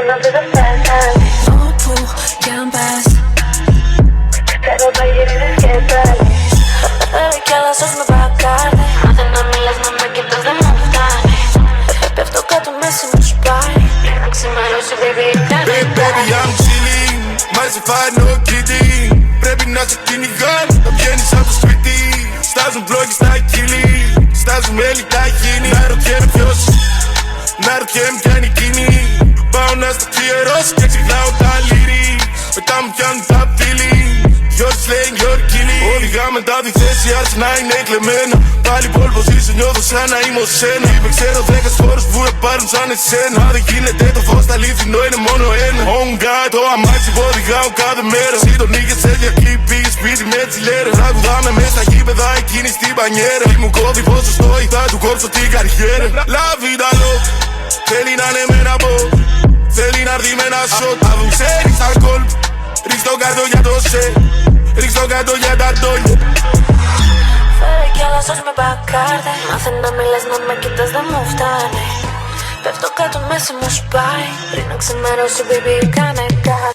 να δει δεν θα κάνει. Όπου κι αν πας, ξέρω θα γυρίσεις και πάλι. θέλει κι άλλα σως με μπακάρει. Μάθε να μιλάς, να με κοιτάς, δεν μου φτάνει. Πέφτω κάτω μέση μου σπάει. Πριν να ξημερώσει baby κάνε Hey baby I'm chilling, μαζευάει no kidding. Πρέπει να σε κυνηγάνε, να βγαίνεις από το σπίτι. Στάζουν μπλόκι στα κύλι, στάζουν μέλι τα χίνη. Να ρωτιέμαι ποιος, να ρωτιέμαι ποια είναι εκείνη. Πάω να στο ξιερώσω και ξεχνάω τα λύρι. Μετά μου πιάνουν τα πύλη. You're slaying, you're killing. Οδηγά μετά τη θέση, άρχισε να είναι κλεμμένα. Πάλι pole position, νιώθω σαν να είμαι ως σένα. Είπε ξέρω 10 φορές που με πάρουν σαν εσένα. Μα δεν γίνεται το φως, τα αλήθινο είναι μόνο ένα. Oh God, το αμάξι που οδηγάω κάθε μέρα. Εσύ τον είχες σε διακλή, πήγες σπίτι με τσιλέρα. Τραγουδάμε μέσα στα γήπεδα, εκείνη στην πανιέρα. Τι μου κόβει ποσοστό, ή θα του κόψω την καριέρα. La vida loca, θέλει να είναι με ένα μπο. Θέλει να έρθει με ένα σοτ. Αφού ξέρεις αλκοόλ, ρίξ' το κάτω για το σε. Ρίξ' το κάτω για τα ντόλια. Φέρε κι άλλα σως με μπακάρει. Μάθε να μιλάς, να με κοιτάς, δεν μου φτάνει. Πέφτω κάτω μέση μου σπάει. Πριν να ξημερώσει baby κάνε κάτι.